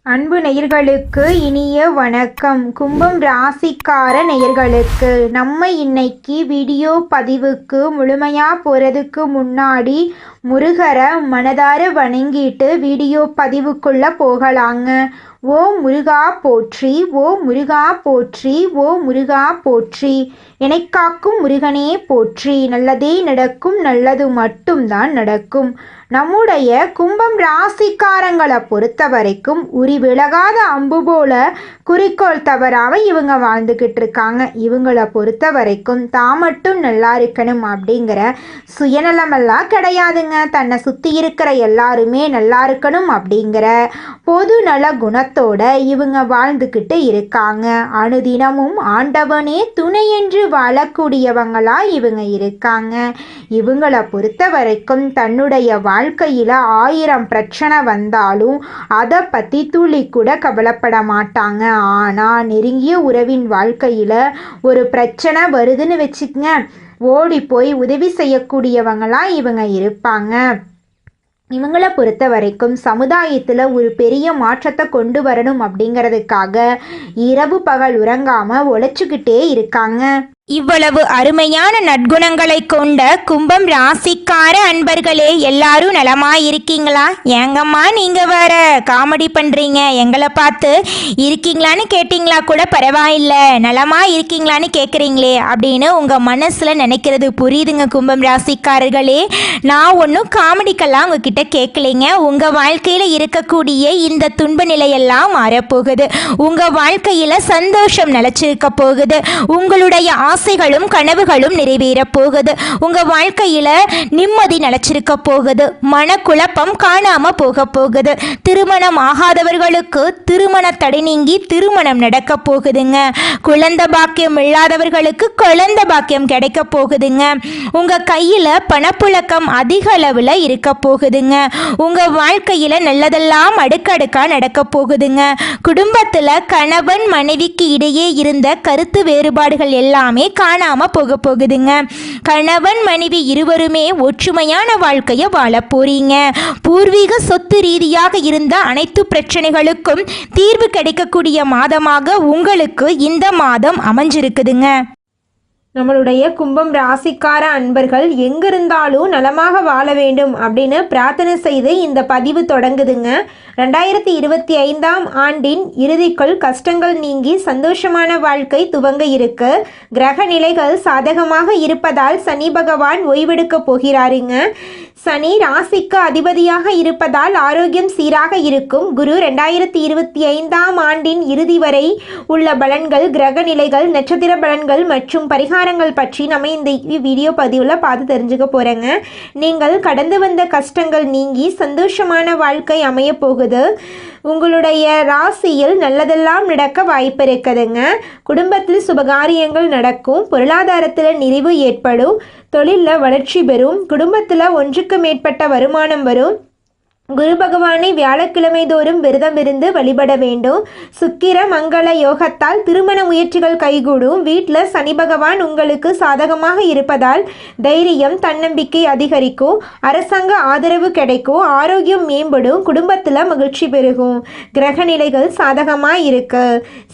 அன்பு நேயர்களுக்கு இனிய வணக்கம். கும்பம் ராசிக்கார நேயர்களுக்கு நம்ம இன்னைக்கு வீடியோ பதிவுக்கு முழுமையாக போகிறதுக்கு முன்னாடி முருகரை மனதார வணங்கிட்டு வீடியோ பதிவுக்குள்ளே போகலாங்க. ஓ முருகா போற்றி, ஓ முருகா போற்றி, ஓ முருகா போற்றி, எனக்காக்கும் முருகனே போற்றி. நல்லதே நடக்கும், நல்லது மட்டும்தான் நடக்கும். நம்முடைய கும்பம் ராசிக்காரங்களை பொறுத்த வரைக்கும் உரி விலகாத அம்பு போல குறிக்கோள் தவறாம இவங்க வாழ்ந்துக்கிட்டு இருக்காங்க. இவங்களை பொறுத்த வரைக்கும் தான் மட்டும் நல்லா இருக்கணும் அப்படிங்கிற சுயநலமெல்லாம் கிடையாதுங்க. தன்னை சுற்றி இருக்கிற எல்லாருமே நல்லா இருக்கணும் அப்படிங்கிற பொது நல குணத்தோட இவங்க வாழ்ந்துக்கிட்டு இருக்காங்க. அனுதினமும் ஆண்டவனே துணை என்று வாழக்கூடியவங்களா இவங்க இருக்காங்க. இவங்களை பொறுத்த வரைக்கும் தன்னுடைய வாழ்க்கையில் 1000 பிரச்சனை வந்தாலும் அதை பற்றி துளி கூட கவலைப்பட மாட்டாங்க. ஆனால் நெருங்கிய உறவின் வாழ்க்கையில் ஒரு பிரச்சனை வருதுன்னு வச்சுக்கங்க, ஓடி போய் உதவி செய்யக்கூடியவங்களாம் இவங்க இருப்பாங்க. இவங்களை பொறுத்த வரைக்கும் சமுதாயத்தில் ஒரு பெரிய மாற்றத்தை கொண்டு வரணும் அப்படிங்கிறதுக்காக இரவு பகல் உறங்காமல் உழைச்சிக்கிட்டே இருக்காங்க. இவ்வளவு அருமையான நற்குணங்களை கொண்ட கும்பம் ராசிக்கார அன்பர்களே, எல்லாரும் நலமா இருக்கீங்களா? ஏங்கம்மா நீங்க வேற காமெடி பண்றீங்க, எங்களை பார்த்து இருக்கீங்களான்னு கேட்டிங்களா கூட பரவாயில்ல, நலமா இருக்கீங்களான்னு கேட்குறீங்களே அப்படின்னு உங்க மனசுல நினைக்கிறது புரியுதுங்க கும்பம் ராசிக்காரர்களே. நான் ஒன்றும் காமெடிக்கெல்லாம் உங்ககிட்ட கேட்கலைங்க. உங்க வாழ்க்கையில இருக்கக்கூடிய இந்த துன்ப நிலையெல்லாம் மாறப்போகுது. உங்க வாழ்க்கையில சந்தோஷம் நிலைச்சிருக்க போகுது. உங்களுடைய ஆசைகளும் கனவுகளும் நிறைவேற போகுது. உங்க வாழ்க்கையில நிம்மதி நிலைச்சிருக்க போகுது. மனக்குழப்பம் காணாம போக போகுது. திருமணம் ஆகாதவர்களுக்கு திருமண தடை நீங்கி திருமணம் நடக்க போகுதுங்க. குழந்தை பாக்கியம் இல்லாதவர்களுக்கு குழந்தை பாக்கியம் கிடைக்க போகுதுங்க. உங்க கையில பணப்புழக்கம் அதிக அளவுல இருக்க போகுதுங்க. உங்க வாழ்க்கையில நல்லதெல்லாம் அடுக்கடுக்கா நடக்க போகுதுங்க. குடும்பத்துல கணவன் மனைவிக்கு இடையே இருந்த கருத்து வேறுபாடுகள் எல்லாமே காணாம போக போகுதுங்க. கணவன் மனைவி இருவருமே ஒற்றுமையான வாழ்க்கையை வாழ போறீங்க. பூர்வீக சொத்து ரீதியாக இருந்த அனைத்து பிரச்சனைகளுக்கும் தீர்வு கிடைக்கக்கூடிய மாதமாக உங்களுக்கு இந்த மாதம் அமைஞ்சிருக்குதுங்க. நம்மளுடைய கும்பம் ராசிக்கார அன்பர்கள் எங்கிருந்தாலும் நலமாக வாழ வேண்டும் அப்படின்னு பிரார்த்தனை செய்து இந்த பதிவு தொடங்குதுங்க. 2025ஆம் ஆண்டின் இறுதிக்குள் கஷ்டங்கள் நீங்கி சந்தோஷமான வாழ்க்கை துவங்க இருக்கு. கிரக நிலைகள் சாதகமாக இருப்பதால் சனி பகவான் ஓய்வெடுக்க போகிறாருங்க. சனி ராசிக்கு அதிபதியாக இருப்பதால் ஆரோக்கியம் சீராக இருக்கும். குரு 2025ஆம் ஆண்டின் இறுதி வரை உள்ள பலன்கள், கிரக நிலைகள், நட்சத்திர பலன்கள் மற்றும் பரிகாரங்கள் பற்றி நம்ம இந்த வீடியோ பதிவில் பார்த்து தெரிஞ்சுக்க போகிறேங்க. நீங்கள் கடந்து வந்த கஷ்டங்கள் நீங்கி சந்தோஷமான வாழ்க்கை அமைய போகுது. உங்களுடைய ராசியில் நல்லதெல்லாம் நடக்க வாய்ப்பு இருக்குதுங்க. குடும்பத்தில் சுபகாரியங்கள் நடக்கும். பொருளாதாரத்தில் நிறைவு ஏற்படும். தொழிலில் வளர்ச்சி பெறும். குடும்பத்தில் ஒன்றுக்கு மேற்பட்ட வருமானம் வரும். குரு பகவானை வியாழக்கிழமை தோறும் விரதம் இருந்து வழிபட வேண்டும். சுக்கிர மங்கள யோகத்தால் திருமண முயற்சிகள் கைகூடும். வீட்டில் சனி பகவான் உங்களுக்கு சாதகமாக இருப்பதால் தைரியம், தன்னம்பிக்கை அதிகரிக்கும். அரசாங்க ஆதரவு கிடைக்கும். ஆரோக்கியம் மேம்படும். குடும்பத்தில் மகிழ்ச்சி பெருகும். கிரக நிலைகள் சாதகமாக இருக்கு.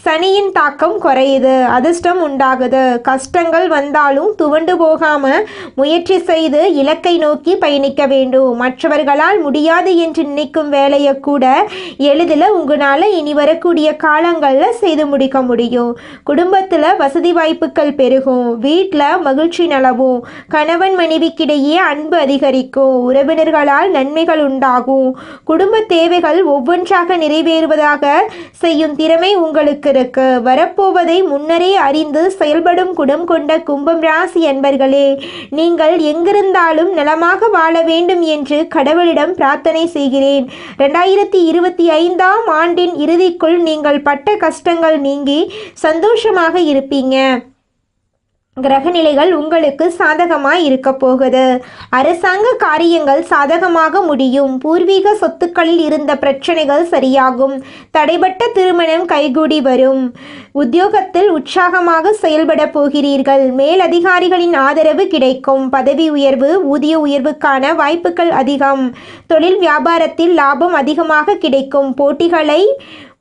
சனியின் தாக்கம் குறையுது. அதிர்ஷ்டம் உண்டாகுது. கஷ்டங்கள் வந்தாலும் துவண்டு போகாம முயற்சி செய்து இலக்கை நோக்கி பயணிக்க வேண்டும். மற்றவர்களால் முடியாது என்று நினைக்கும் வேலையை கூட எளிதில் உங்களால் இனி வரக்கூடிய காலங்களில் செய்து முடிக்க முடியும். குடும்பத்தில் வசதி வாய்ப்புகள் பெருகும். வீட்டில் மகிழ்ச்சி நிலவும். கணவன் மனைவிக்கிடையே அன்பு அதிகரிக்கும். உறவினர்களால் நன்மைகள் உண்டாகும். குடும்ப தேவைகள் ஒவ்வொன்றாக நிறைவேறுவதாக செய்யும் திறமை உங்களுக்கு இருக்கு. வரப்போவதை முன்னரே அறிந்து செயல்படும் குணம் கொண்ட கும்பம் ராசி என்பர்களே, நீங்கள் எங்கிருந்தாலும் நலமாக வாழ வேண்டும் என்று கடவுளிடம் பிரார்த்தனை செய்கிறேன். 2025ஆம் ஆண்டின் இறுதிக்குள் நீங்கள் பட்ட கஷ்டங்கள் நீங்கி சந்தோஷமாக இருப்பீங்க. கிரகநிலைகள் உங்களுக்கு சாதகமாய் இருக்க போகுது. அரசாங்க காரியங்கள் சாதகமாக முடியும். பூர்வீக சொத்துக்களில் இருந்த பிரச்சனைகள் சரியாகும். தடைபட்ட திருமணம் கைகூடி வரும். உத்தியோகத்தில் உற்சாகமாக செயல்பட போகிறீர்கள். மேலதிகாரிகளின் ஆதரவு கிடைக்கும். பதவி உயர்வு, ஊதிய உயர்வுக்கான வாய்ப்புகள் அதிகம். தொழில் வியாபாரத்தில் லாபம் அதிகமாக கிடைக்கும். போட்டிகளை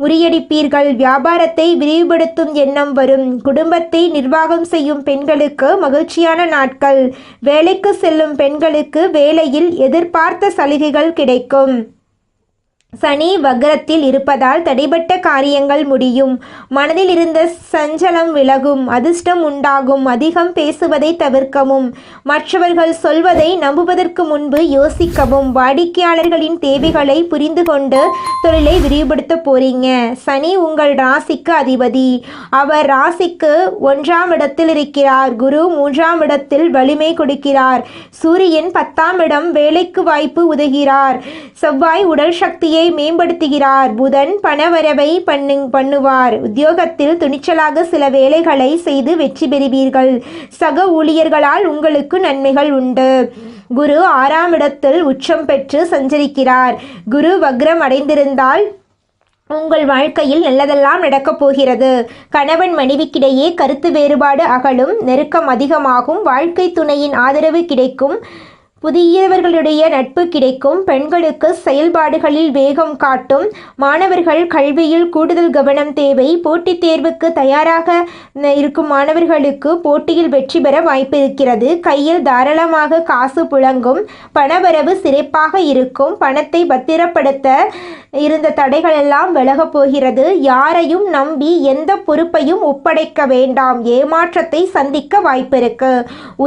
முறியடிப்பீர்கள். வியாபாரத்தை விரிவுபடுத்தும் எண்ணம் வரும். குடும்பத்தை நிர்வாகம் செய்யும் பெண்களுக்கு மகிழ்ச்சியான நாட்கள். வேலைக்கு செல்லும் பெண்களுக்கு வேலையில் எதிர்பார்த்த சலுகைகள் கிடைக்கும். சனி வக்ரத்தில் இருப்பதால் தடைபட்ட காரியங்கள் முடியும். மனதில் இருந்த சஞ்சலம் விலகும். அதிர்ஷ்டம் உண்டாகும். அதிகம் பேசுவதை தவிர்க்கவும். மற்றவர்கள் சொல்வதை நம்புவதற்கு முன்பு யோசிக்கவும். வாடிக்கையாளர்களின் தேவைகளை புரிந்து கொண்டு தொழிலை விரிவுபடுத்த போறீங்க. சனி உங்கள் ராசிக்கு அதிபதி. அவர் ராசிக்கு 1ஆம் இடத்தில் இருக்கிறார். குரு 3ஆம் இடத்தில் வலிமை கொடுக்கிறார். சூரியன் 10ஆம் இடம் வேலைக்கு வாய்ப்பு உதவுகிறார். செவ்வாய் உடல் சக்தியை மேம்படுத்துகிறார். புதன் பணவரவை பண்ணுவார். உத்தியோகத்தில் துணிச்சலாக சில வேலைகளை செய்து வெற்றி பெறுவீர்கள். சக ஊழியர்களால் உங்களுக்கு நன்மைகள் உண்டு. குரு 6ஆம் இடத்தில் உச்சம் பெற்று சஞ்சரிக்கிறார். குரு வக்ரம் அடைந்திருந்தால் உங்கள் வாழ்க்கையில் நல்லதெல்லாம் நடக்கப் போகிறது. கணவன் மனைவிக்கிடையே கருத்து வேறுபாடு அகலும். நெருக்கம் அதிகமாகும். வாழ்க்கை துணையின் ஆதரவு கிடைக்கும். புதியவர்களுடைய நட்பு கிடைக்கும். பெண்களுக்கு செயல்பாடுகளில் வேகம் காட்டும். மாணவர்கள் கல்வியில் கூடுதல் கவனம் தேவை. போட்டித் தேர்வுக்கு தயாராக இருக்கும் மாணவர்களுக்கு போட்டியில் வெற்றி பெற வாய்ப்பு இருக்கிறது. கையில் தாராளமாக காசு புழங்கும். பணவரவு சிறப்பாக இருக்கும். பணத்தை பத்திரப்படுத்த இருந்த தடைகள் எல்லாம் விலகப் போகிறது. யாரையும் நம்பி எந்த பொறுப்பையும் ஒப்படைக்க வேண்டாம். ஏமாற்றத்தை சந்திக்க வாய்ப்பிருக்கு.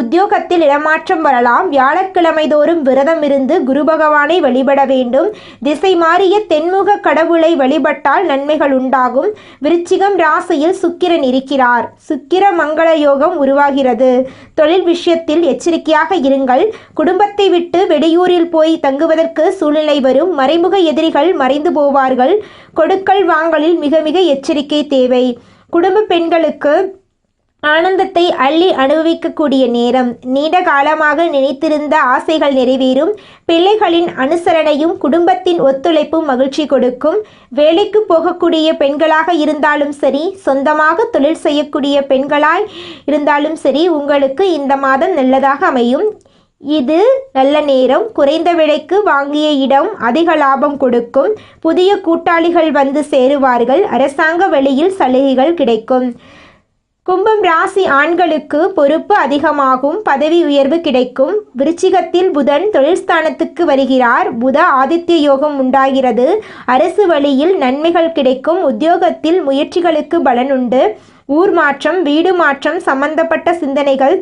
உத்தியோகத்தில் இடமாற்றம் வரலாம். வியாழக்கிழமை தோறும் விரதம் இருந்து குரு பகவானை வழிபட வேண்டும். திசை மாறிய தென்முக கடவுளை வழிபட்டால் நன்மைகள் உண்டாகும். விருச்சிகம் ராசியில் சுக்கிரன் இருக்கிறார். சுக்கிர மங்கள யோகம் உருவாகிறது. தொழில் விஷயத்தில் எச்சரிக்கையாக இருங்கள். குடும்பத்தை விட்டு வெளியூரில் போய் தங்குவதற்கு சூழ்நிலை வரும். மறைமுக எதிரிகள் மறைந்து போவார்கள். கொடுக்கல் வாங்கலில் மிக மிக எச்சரிக்கை தேவை. குடும்ப பெண்களுக்கு ஆனந்தத்தை அள்ளி அனுபவிக்கக்கூடிய நேரம். நீண்ட காலமாக நினைத்திருந்த ஆசைகள் நிறைவேறும். பிள்ளைகளின் அனுசரணையும் குடும்பத்தின் ஒத்துழைப்பும் மகிழ்ச்சி கொடுக்கும். வேலைக்கு போகக்கூடிய பெண்களாக இருந்தாலும் சரி, சொந்தமாக தொழில் செய்யக்கூடிய பெண்களாய் இருந்தாலும் சரி, உங்களுக்கு இந்த மாதம் நல்லதாக அமையும். இது நல்ல நேரம். குறைந்த விலைக்கு வாங்கிய இடம் அதிக லாபம் கொடுக்கும். புதிய கூட்டாளிகள் வந்து சேருவார்கள். அரசாங்க வழியில் சலுகைகள் கிடைக்கும். கும்பம் ராசி ஆண்களுக்கு பொறுப்பு அதிகமாகும். பதவி உயர்வு கிடைக்கும். விருச்சிகத்தில் புதன் தொழில் ஸ்தானத்துக்கு வருகிறார். புத ஆதித்ய யோகம் உண்டாகிறது. அரசு வழியில் நன்மைகள் கிடைக்கும். உத்தியோகத்தில் முயற்சிகளுக்கு பலனுண்டு. ஊர் மாற்றம், வீடு மாற்றம் சம்பந்தப்பட்ட சிந்தனைகள்,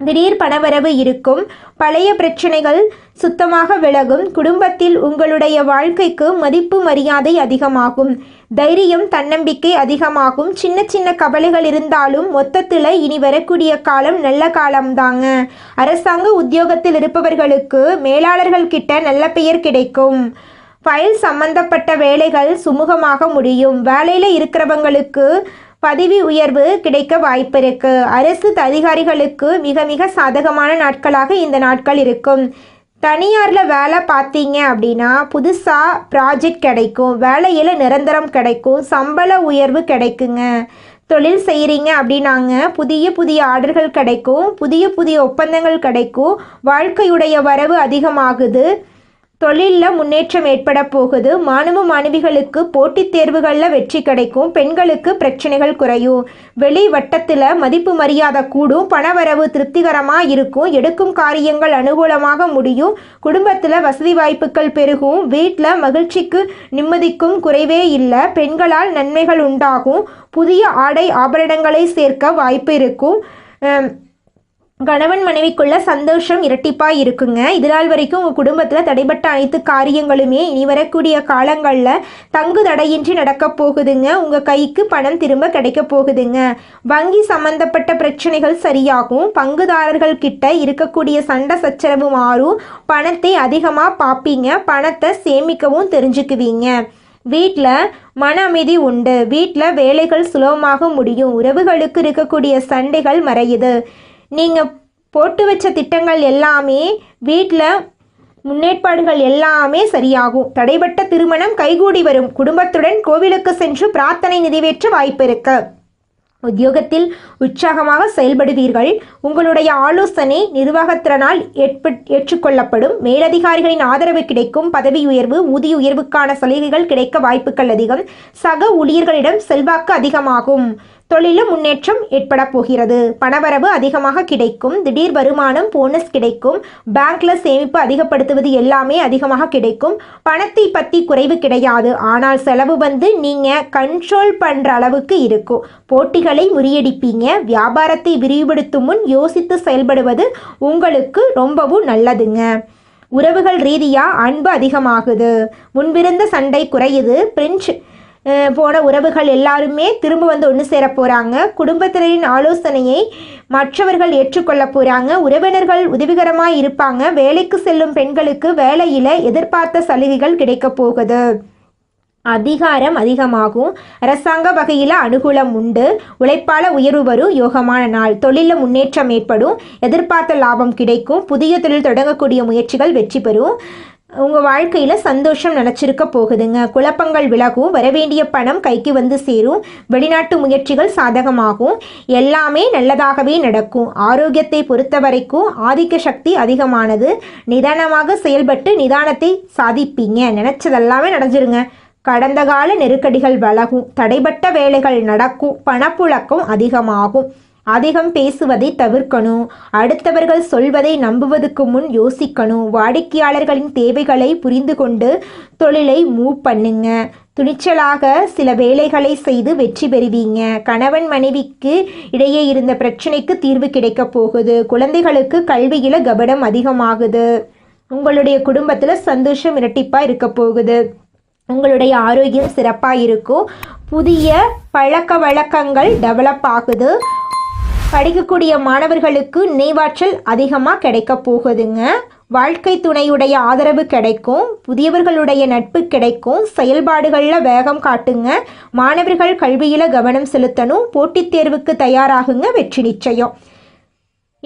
திடீர் பணவரவு இருக்கும். பழைய பிரச்சனைகள் சுத்தமாக விலகும். குடும்பத்தில் உங்களுடைய வாழ்க்கைக்கு மதிப்பு மரியாதை அதிகமாகும். தைரியம் தன்னம்பிக்கை அதிகமாகும். சின்ன சின்ன கவலைகள் இருந்தாலும் மொத்தத்தில் இனி வரக்கூடிய காலம் நல்ல காலம்தாங்க. அரசாங்க உத்தியோகத்தில் இருப்பவர்களுக்கு மேலாளர்கள் கிட்ட நல்ல பெயர் கிடைக்கும். ஃபைல் சம்பந்தப்பட்ட வேலைகள் சுமூகமாக முடியும். வேலையில் இருக்கிறவங்களுக்கு பதவி உயர்வு கிடைக்க வாய்ப்பு இருக்கு. அரசு அதிகாரிகளுக்கு மிக மிக சாதகமான நாட்களாக இந்த நாட்கள் இருக்கும். தனியாரில் வேலை பார்த்தீங்க அப்படின்னா புதுசாக ப்ராஜெக்ட் கிடைக்கும். வேலையில் நிரந்தரம் கிடைக்கும். சம்பள உயர்வு கிடைக்குங்க. தொழில் செய்கிறீங்க அப்படின்னாங்க புதிய புதிய ஆர்டர்கள் கிடைக்கும். புதிய புதிய ஒப்பந்தங்கள் கிடைக்கும். வாழ்க்கையுடைய வரவு அதிகமாகுது. தொழிலில் முன்னேற்றம் ஏற்பட போகுது. மாணவ மாணவிகளுக்கு போட்டித் தேர்வுகளில் வெற்றி கிடைக்கும். பெண்களுக்கு பிரச்சனைகள் குறையும். வெளி வட்டத்தில் மதிப்பு மரியாதை கூடும். பணவரவு திருப்திகரமாக இருக்கும். எடுக்கும் காரியங்கள் அனுகூலமாக முடியும். குடும்பத்தில் வசதி வாய்ப்புகள் பெருகும். வீட்டில் மகிழ்ச்சிக்கு நிம்மதிக்கும் குறைவே இல்லை. பெண்களால் நன்மைகள் உண்டாகும். புதிய ஆடை ஆபரணங்களை சேர்க்க வாய்ப்பு இருக்கும். கணவன் மனைவிக்குள்ள சந்தோஷம் இரட்டிப்பாக இருக்குங்க. இதனால் வரைக்கும் உங்கள் குடும்பத்தில் தடைபட்ட அனைத்து காரியங்களுமே இனி வரக்கூடிய காலங்களில் தங்கு தடையின்றி நடக்க போகுதுங்க. உங்கள் கைக்கு பணம் திரும்ப கிடைக்க போகுதுங்க. வங்கி சம்பந்தப்பட்ட பிரச்சனைகள் சரியாகும். பங்குதாரர்கள் கிட்ட இருக்கக்கூடிய சண்டை சச்சரவு மாறும். பணத்தை அதிகமாக பார்ப்பீங்க. பணத்தை சேமிக்கவும் தெரிஞ்சுக்குவீங்க. வீட்டில் மன அமைதி உண்டு. வீட்டில் வேலைகள் சுலபமாக முடியும். உறவுகளுக்கு இருக்கக்கூடிய சண்டைகள் மறையுது. நீங்கள் போட்டு வச்ச திட்டங்கள் எல்லாமே வீட்டில் முன்னேற்பாடுகள் எல்லாமே சரியாகும். தடைபட்ட திருமணம் கைகூடி வரும். குடும்பத்துடன் கோவிலுக்கு சென்று பிரார்த்தனை நிறைவேற்ற வாய்ப்பு இருக்கு. உத்தியோகத்தில் உற்சாகமாக செயல்படுவீர்கள். உங்களுடைய ஆலோசனை நிர்வாகத்திறனால் ஏற்றுக்கொள்ளப்படும். மேலதிகாரிகளின் ஆதரவு கிடைக்கும். பதவி உயர்வு, ஊதிய உயர்வுக்கான சலுகைகள் கிடைக்க வாய்ப்புகள் அதிகம். சக ஊழியர்களிடம் செல்வாக்கு அதிகமாகும். தொழிலில் முன்னேற்றம் ஏற்பட போகிறது. பணவரவு அதிகமாக கிடைக்கும். திடீர் வருமானம், போனஸ் கிடைக்கும். பேங்க்ல சேமிப்பு அதிகப்படுத்துவது எல்லாமே அதிகமாக கிடைக்கும். பணத்தை பற்றி குறைவு கிடையாது. ஆனால் செலவு நீங்க கண்ட்ரோல் பண்ற அளவுக்கு இருக்கும். போட்டிகளை முறியடிப்பீங்க. வியாபாரத்தை விரிவுபடுத்தும் முன் யோசித்து செயல்படுவது உங்களுக்கு ரொம்பவும் நல்லதுங்க. உறவுகள் ரீதியா அன்பு அதிகமாகுது. முன்பிருந்த சண்டை குறையுது. பிரெஞ்சு போன உறவுகள் எல்லாருமே திரும்ப ஒன்று சேர போகிறாங்க. குடும்பத்தினரின் ஆலோசனையை மற்றவர்கள் ஏற்றுக்கொள்ள போகிறாங்க. உறவினர்கள் உதவிகரமாக இருப்பாங்க. வேலைக்கு செல்லும் பெண்களுக்கு வேலையில் எதிர்பார்த்த சலுகைகள் கிடைக்க போகுது. அதிகாரம் அதிகமாகும். அரசாங்க வகையில் அனுகூலம் உண்டு. உழைப்பால உயர்வு வரும். யோகமான நாள். தொழிலில் முன்னேற்றம் ஏற்படும். எதிர்பார்த்த லாபம் கிடைக்கும். புதிய தொழில் தொடங்கக்கூடிய முயற்சிகள் வெற்றி பெறும். உங்கள் வாழ்க்கையில் சந்தோஷம் நினச்சிருக்க போகுதுங்க. குழப்பங்கள் விலகும். வரவேண்டிய பணம் கைக்கு வந்து சேரும். வெளிநாட்டு முயற்சிகள் சாதகமாகும். எல்லாமே நல்லதாகவே நடக்கும். ஆரோக்கியத்தை பொறுத்த வரைக்கும் ஆதிக்க சக்தி அதிகமானது. நிதானமாக செயல்பட்டு நிதானத்தை சாதிப்பீங்க. நினச்சதெல்லாமே நடந்துருங்க. கடந்த கால நெருக்கடிகள் விலகும். தடைபட்ட வேலைகள் நடக்கும். பணப்புழக்கம் அதிகமாகும். அதிகம் பேசுவதை தவிர்க்கணும். அடுத்தவர்கள் சொல்வதை நம்புவதற்கு முன் யோசிக்கணும். வாடிக்கையாளர்களின் தேவைகளை புரிந்து கொண்டு தொழிலை மூவ் பண்ணுங்க. துணிச்சலாக சில வேலைகளை செய்து வெற்றி பெறுவீங்க. கணவன் மனைவிக்கு இடையே இருந்த பிரச்சனைக்கு தீர்வு கிடைக்க போகுது. குழந்தைகளுக்கு கல்வியில் கவனம் அதிகமாகுது. உங்களுடைய குடும்பத்தில் சந்தோஷம் இரட்டிப்பாக இருக்க போகுது. உங்களுடைய ஆரோக்கியம் சிறப்பாக இருக்கும். புதிய பழக்க வழக்கங்கள் டெவலப் ஆகுது. படிக்கக்கூடிய மாணவர்களுக்கு நினைவாற்றல் அதிகமாக கிடைக்க போகுதுங்க. வாழ்க்கை துணையுடைய ஆதரவு கிடைக்கும். புதியவர்களுடைய நட்பு கிடைக்கும். செயல்பாடுகளில் வேகம் காட்டுங்க. மாணவர்கள் கல்வியில் கவனம் செலுத்தணும். போட்டித் தேர்வுக்கு தயாராகுங்க. வெற்றி நிச்சயம்.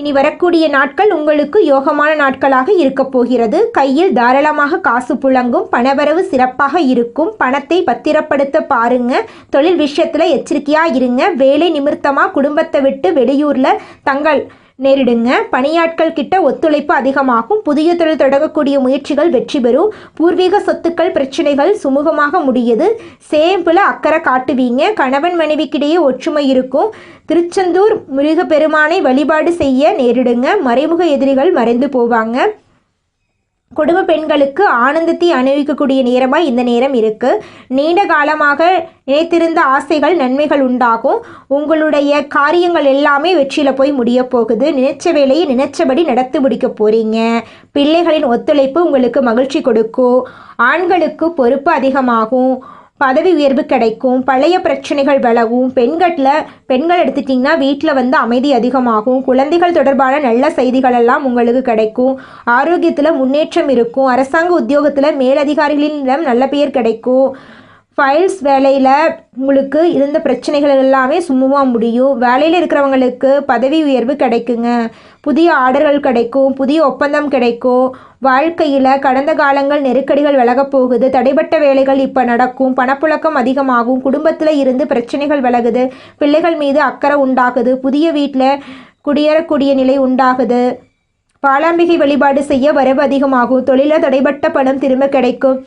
இனி வரக்கூடிய நாட்கள் உங்களுக்கு யோகமான நாட்களாக இருக்க போகிறது. கையில் தாராளமாக காசு புழங்கும். பணவரவு சிறப்பாக இருக்கும். பணத்தை பத்திரப்படுத்த பாருங்க. தொழில் விஷயத்தில் எச்சரிக்கையாக இருங்க. வேலை நிமித்தமாக குடும்பத்தை விட்டு வெளியூரில் தங்கள் நேரிடுங்க. பணியாட்கள் கிட்ட ஒத்துழைப்பு அதிகமாகும். புதிய தொழில் தொடங்கக்கூடிய முயற்சிகள் வெற்றி பெறும். பூர்வீக சொத்துக்கள் பிரச்சனைகள் சுமூகமாக முடியுது. சேம்பில் அக்கறை காட்டுவீங்க. கணவன் மனைவிக்கிடையே ஒற்றுமை இருக்கும். திருச்செந்தூர் முருகப்பெருமானை வழிபாடு செய்ய நேரிடுங்க. மறைமுக எதிரிகள் மறைந்து போவாங்க. குடும்ப பெண்களுக்கு ஆனந்தத்தை அனுபவிக்கக்கூடிய நேரமாக இந்த நேரம் இருக்குது. நீண்ட காலமாக நினைத்திருந்த ஆசைகள் நன்மைகள் உண்டாகும். உங்களுடைய காரியங்கள் எல்லாமே வெற்றியில் போய் முடிய போகுது. நினைச்ச வேலையை நினைச்சபடி நடத்தி முடிக்க போகிறீங்க. பிள்ளைகளின் ஒத்துழைப்பு உங்களுக்கு மகிழ்ச்சி கொடுக்கும். ஆண்களுக்கு பொறுப்பு அதிகமாகும். பதவி உயர்வு கிடைக்கும். பழைய பிரச்சனைகள் விலகும். பெண்கள் எடுத்துட்டிங்கன்னா வீட்டில் அமைதி அதிகமாகும். குழந்தைகள் தொடர்பான நல்ல செய்திகள் எல்லாம் உங்களுக்கு கிடைக்கும். ஆரோக்கியத்தில் முன்னேற்றம் இருக்கும். அரசாங்க உத்தியோகத்தில் மேலதிகாரிகளிடம் நல்ல பெயர் கிடைக்கும். ஃபைல்ஸ் வேலையில் உங்களுக்கு இருந்த பிரச்சனைகள் எல்லாமே சுமூகமாக முடியும். வேலையில் இருக்கிறவங்களுக்கு பதவி உயர்வு கிடைக்குங்க. புதிய ஆர்டர்கள் கிடைக்கும். புதிய ஒப்பந்தம் கிடைக்கும். வாழ்க்கையில் கடந்த காலங்கள் நெருக்கடிகள் விலகப் போகுது. தடைப்பட்ட வேலைகள் இப்போ நடக்கும். பணப்புழக்கம் அதிகமாகும். குடும்பத்தில் இருந்து பிரச்சனைகள் விலகுது. பிள்ளைகள் மீது அக்கறை உண்டாகுது. புதிய வீட்டில் குடியேறக்கூடிய நிலை உண்டாகுது. பாலாம்பிகை வழிபாடு செய்ய வரவு அதிகமாகும். தொழிலில் தடைப்பட்ட பணம் திரும்ப கிடைக்கும்.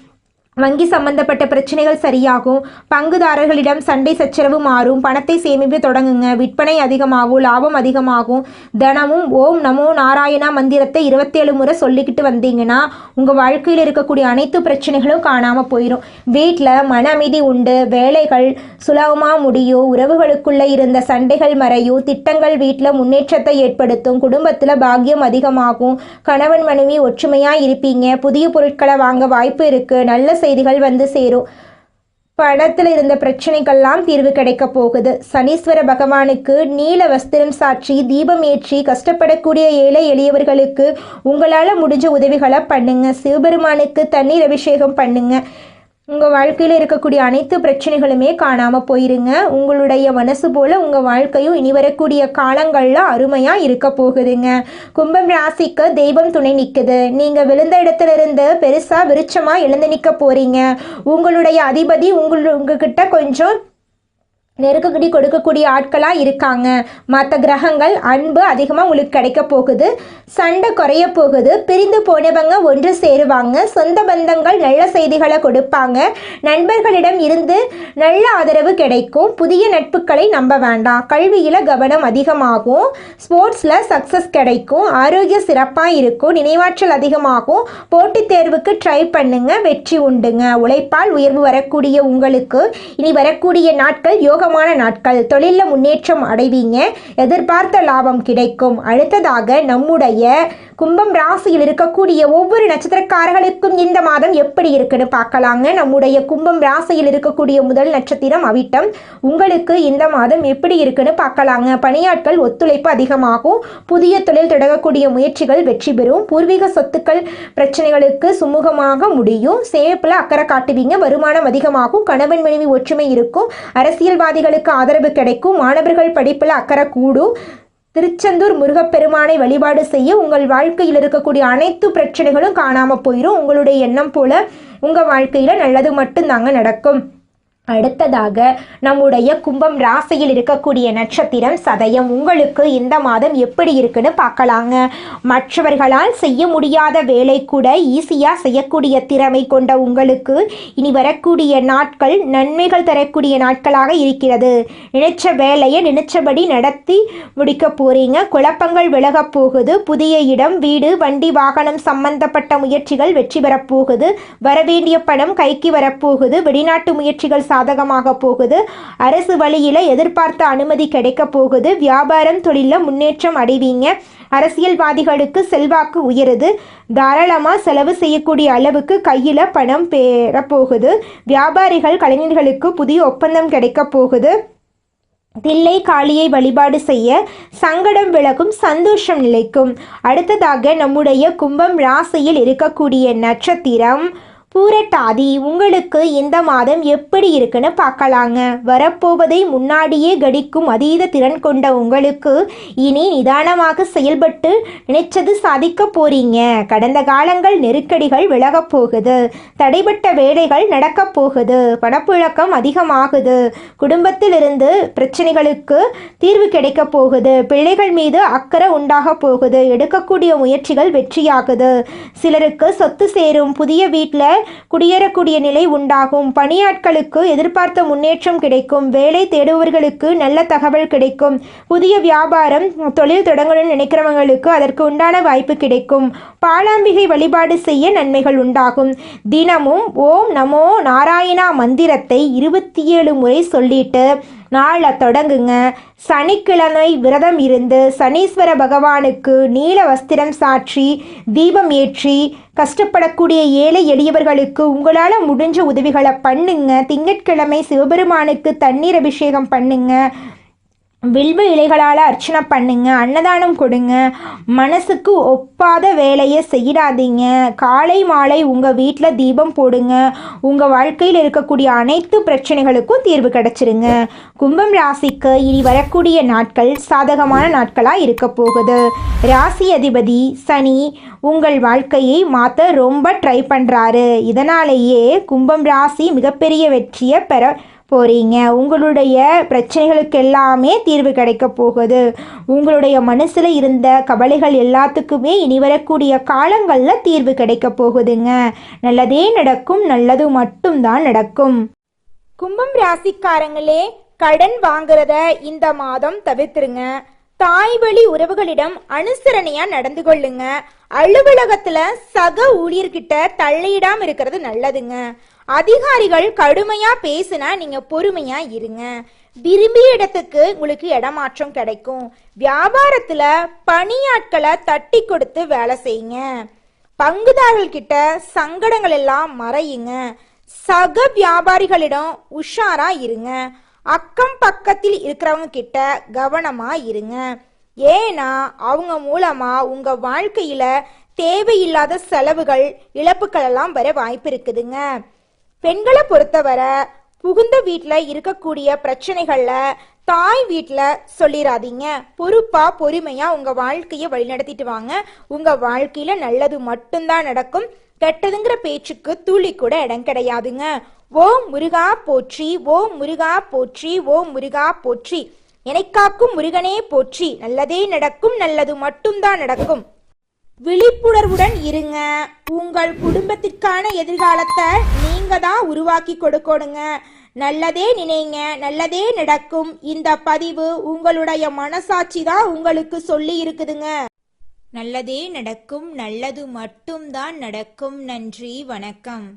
வங்கி சம்பந்தப்பட்ட பிரச்சனைகள் சரியாகும். பங்குதாரர்களிடம் சண்டை சச்சரவு மாறும். பணத்தை சேமிப்பு தொடங்குங்க. விற்பனை அதிகமாகும். லாபம் அதிகமாகும். தினமும் ஓம் நமோ நாராயணா மந்திரத்தை 27 முறை சொல்லிக்கிட்டு வந்தீங்கன்னா உங்கள் வாழ்க்கையில் இருக்கக்கூடிய அனைத்து பிரச்சனைகளும் காணாமல் போயிடும். வீட்டில் மன அமைதி உண்டு. வேலைகள் சுலபமாக முடியும். உறவுகளுக்குள்ளே இருந்த சண்டைகள் மறையும். திட்டங்கள் வீட்டில் முன்னேற்றத்தை ஏற்படுத்தும். குடும்பத்தில் பாக்கியம் அதிகமாகும். கணவன் மனைவி ஒற்றுமையாக இருப்பீங்க. புதிய பொருட்களை வாங்க வாய்ப்பு இருக்குது. நல்ல செய்திகள் வந்து சேரும். பணத்தில் இருந்த பிரச்சனைகள்லாம் தீர்வு கிடைக்க போகுது. சனீஸ்வர பகவானுக்கு நீல வஸ்திரம் சாற்றி தீபம் ஏற்றி கஷ்டப்படக்கூடிய ஏழை எளியவர்களுக்கு உங்களால் முடிஞ்ச உதவிகளை பண்ணுங்க. சிவபெருமானுக்கு தண்ணீர் அபிஷேகம் பண்ணுங்க. உங்கள் வாழ்க்கையில் இருக்கக்கூடிய அனைத்து பிரச்சனைகளுமே காணாமல் போயிருங்க. உங்களுடைய மனசு போல் உங்கள் வாழ்க்கையும் இனி வரக்கூடிய காலங்களில் அருமையாக இருக்க போகுதுங்க. கும்பம் ராசிக்கு தெய்வம் துணை நிற்குது. நீங்கள் விழுந்த இடத்துல இருந்து பெருசாக விருட்சமாக எழுந்து நிற்க போகிறீங்க. உங்களுடைய அதிபதி உங்ககிட்ட கொஞ்சம் நெருக்கடி கொடுக்கக்கூடிய ஆட்களாக இருக்காங்க. மற்ற கிரகங்கள் அன்பு அதிகமாக உங்களுக்கு கிடைக்க போகுது. சண்டை குறைய போகுது. பிரிந்து போனவங்க ஒன்று சேருவாங்க. சொந்த பந்தங்கள் நல்ல செய்திகளை கொடுப்பாங்க. நண்பர்களிடம் இருந்து நல்ல ஆதரவு கிடைக்கும். புதிய நட்புகளை நம்ப வேண்டாம். கல்வியில் கவனம் அதிகமாகும். ஸ்போர்ட்ஸில் சக்ஸஸ் கிடைக்கும். ஆரோக்கியம் சிறப்பாக இருக்கும். நினைவாற்றல் அதிகமாகும். போட்டித் தேர்வுக்கு ட்ரை பண்ணுங்க, வெற்றி உண்டுங்க. உழைப்பால் உயர்வு வரக்கூடிய உங்களுக்கு இனி வரக்கூடிய நாட்கள் யோக நாட்கள். தொழிலில் முன்னேற்றம் அடைவீங்க. எதிர்பார்த்த லாபம் கிடைக்கும். அடுத்ததாக நம்முடைய கும்பம் ராசியில் இருக்கக்கூடிய ஒவ்வொரு நட்சத்திரக்காரர்களுக்கும் இந்த மாதம் எப்படி இருக்குன்னு பார்க்கலாங்க. நம்முடைய கும்பம் ராசியில் இருக்கக்கூடிய முதல் நட்சத்திரம் அவிட்டம். உங்களுக்கு இந்த மாதம் எப்படி இருக்குன்னு பார்க்கலாங்க. பணியாட்கள் ஒத்துழைப்பு அதிகமாகும். புதிய தொழில் தொடங்கக்கூடிய முயற்சிகள் வெற்றி பெறும். பூர்வீக சொத்துக்கள் பிரச்சனைகளுக்கு சுமூகமாக முடியும். சேமிப்பில் அக்கறை காட்டுவீங்க. வருமானம் அதிகமாகும். கணவன் மனைவி ஒற்றுமை இருக்கும். அரசியல்வாதிகளுக்கு ஆதரவு கிடைக்கும். மாணவர்கள் படிப்பில் அக்கறை கூடும். திருச்செந்தூர் முருகப்பெருமானை வழிபாடு செய்ய உங்கள் வாழ்க்கையில் இருக்கக்கூடிய அனைத்து பிரச்சனைகளும் காணாமல் போயிடும். உங்களுடைய எண்ணம் போல உங்கள் வாழ்க்கையில் நல்லது மட்டும்தாங்க நடக்கும். அடுத்ததாக நம்முடைய கும்பம் ராசியில் இருக்கக்கூடிய நட்சத்திரம் சதயம். உங்களுக்கு இந்த மாதம் எப்படி இருக்குன்னு பார்க்கலாங்க. மற்றவர்களால் செய்ய முடியாத வேலை கூட ஈஸியாக செய்யக்கூடிய திறமை கொண்ட உங்களுக்கு இனி வரக்கூடிய நாட்கள் நன்மைகள் தரக்கூடிய நாட்களாக இருக்கிறது. நினைச்ச வேலையை நினைச்சபடி நடத்தி முடிக்க போறீங்க. குழப்பங்கள் விலக போகுது. புதிய இடம், வீடு, வண்டி, வாகனம் சம்பந்தப்பட்ட முயற்சிகள் வெற்றி பெறப்போகுது. வரவேண்டிய பணம் கைக்கு வரப்போகுது. வெளிநாட்டு முயற்சிகள் சாதகமாக போகுது. அரசு வழியில் எதிர்பார்த்த அனுமதி கிடைக்க போகுது. வியாபாரம், தொழிலில் முன்னேற்றம் அடைவீங்க. அரசியல்வாதிகளுக்கு செல்வாக்கு உயருது. தாராளமாக செலவு செய்யக்கூடிய அளவுக்கு கையில் பணம் பெறப்போகுது. வியாபாரிகள், கலைஞர்களுக்கு புதிய ஒப்பந்தம் கிடைக்க போகுது. தில்லை காளியை வழிபாடு செய்ய சங்கடம் விலகும், சந்தோஷம் நிலைக்கும். அடுத்ததாக நம்முடைய கும்பம் ராசியில் இருக்கக்கூடிய நட்சத்திரம் பூரட்டாதி. உங்களுக்கு இந்த மாதம் எப்படி இருக்குன்னு பார்க்கலாங்க. வரப்போவதை முன்னாடியே கணிக்கும் அதீத திறன் கொண்ட உங்களுக்கு இனி நிதானமாக செயல்பட்டு நினைச்சது சாதிக்க போறீங்க. கடந்த காலங்கள் நெருக்கடிகள் விலகப் போகுது. தடைபட்ட வேலைகள் நடக்கப் போகுது. பணப்புழக்கம் அதிகமாகுது. குடும்பத்திலிருந்து பிரச்சனைகளுக்கு தீர்வு கிடைக்க போகுது. பிள்ளைகள் மீது அக்கறை உண்டாக போகுது. எடுக்கக்கூடிய முயற்சிகள் வெற்றியாகுது. சிலருக்கு சொத்து சேரும். புதிய வீட்டில் குடியேறக்கூடிய நிலை உண்டாகும். பணியாட்களுக்கு எதிர்பார்த்த முன்னேற்றம் கிடைக்கும். வேலை தேடுபவர்களுக்கு நல்ல தகவல் கிடைக்கும். புதிய வியாபாரம், தொழில் தொடங்கணும்னு நினைக்கிறவங்களுக்கு அதற்கு உண்டான வாய்ப்பு கிடைக்கும். பாலாம்பிகை வழிபாடு செய்ய நன்மைகள் உண்டாகும். தினமும் ஓம் நமோ நாராயணா மந்திரத்தை 27 முறை சொல்லிட்டு நாளை தொடங்குங்க. சனிக்கிழமை விரதம் இருந்து சனீஸ்வர பகவானுக்கு நீல வஸ்திரம் சாற்றி தீபம் ஏற்றி கஷ்டப்படக்கூடிய ஏழை எளியவர்களுக்கு உங்களால் முடிஞ்ச உதவிகளை பண்ணுங்க. திங்கட்கிழமை சிவபெருமானுக்கு தண்ணீர் அபிஷேகம் பண்ணுங்க. வில்வ இலைகளால் அர்ச்சனை பண்ணுங்க. அன்னதானம் கொடுங்க. மனசுக்கு ஒப்பாத வேலையை செய்யாதீங்க. காலை மாலை உங்கள் வீட்டில் தீபம் போடுங்க. உங்கள் வாழ்க்கையில் இருக்கக்கூடிய அனைத்து பிரச்சனைகளுக்கும் தீர்வு கிடைச்சிருங்க. கும்பம் ராசிக்கு இனி வரக்கூடிய நாட்கள் சாதகமான நாட்களாக இருக்க போகுது. ராசி அதிபதி சனி உங்கள் வாழ்க்கையை மாற்ற ரொம்ப ட்ரை பண்ணுறாரு. இதனாலேயே கும்பம் ராசி மிகப்பெரிய வெற்றியை பெற போறீங்க. உங்களுடைய பிரச்சனைகளுக்கு எல்லாமே தீர்வு கிடைக்க போகுது. உங்களுடைய மனசில் இருந்த கவலைகள் எல்லாத்துக்குமே இனி வரக்கூடிய காலங்களில் தீர்வு கிடைக்க போகுதுங்க. நல்லதே நடக்கும். நல்லது மட்டும்தான் நடக்கும். கும்பம் ராசிக்காரங்களே, கடன் வாங்குறத இந்த மாதம் தவிர்த்துருங்க. தாய் வழி உறவுகளிடம் அனுசரணையா நடந்து கொள்ளுங்க. அலுவலகத்துல சக ஊழியர்கிட்ட தள்ளிடாம இருக்கிறது நல்லதுங்க. அதிகாரிகள் கடுமையா பேசுனா நீங்க பொறுமையா இருங்க. விரும்பிய இடத்துக்கு உங்களுக்கு இடமாற்றம் கிடைக்கும். வியாபாரத்துல பணியாட்களை தட்டி கொடுத்து வேலை செய்யுங்க. பங்குதாரர்கள் கிட்ட சங்கடங்கள் எல்லாம் மறையுங்க. சக வியாபாரிகளிடம் உஷாரா இருங்க. அக்கம் பக்கத்தில் இருக்கிறவங்க கிட்ட கவனமா இருங்க. ஏன்னா அவங்க மூலமா உங்க வாழ்க்கையில தேவையில்லாத செலவுகள், இழப்புகள் எல்லாம் வர வாய்ப்பு இருக்குதுங்க. பெண்களை பொறுத்தவரை புகுந்த வீட்டில் இருக்கக்கூடிய பிரச்சனைகள்ல தாய் வீட்டில் சொல்லிடாதீங்க. பொறுப்பா பொறுமையா உங்க வாழ்க்கையை வழிநடத்திட்டு வாங்க. உங்க வாழ்க்கையில நல்லது மட்டும்தான் நடக்கும். கெட்டதுங்கிற பேச்சுக்கு துளி கூட இடம் கிடையாதுங்க. ஓம் முருகா போற்றி, ஓம் முருகா போற்றி, ஓம் முருகா போற்றி. எனக்காக்கும் முருகனே போற்றி. நல்லதே நடக்கும், நல்லது மட்டும்தான் நடக்கும். விழிப்புணர்வுடன் இருங்க. உங்கள் குடும்பத்திற்கான எதிர்காலத்தை நீங்க தான் உருவாக்கி கொடுக்கணுங்க. நல்லதே நினைங்க, நல்லதே நடக்கும். இந்த பதிவு உங்களுடைய மனசாட்சி தான் உங்களுக்கு சொல்லி இருக்குதுங்க. நல்லதே நடக்கும், நல்லது மட்டும்தான் நடக்கும். நன்றி, வணக்கம்.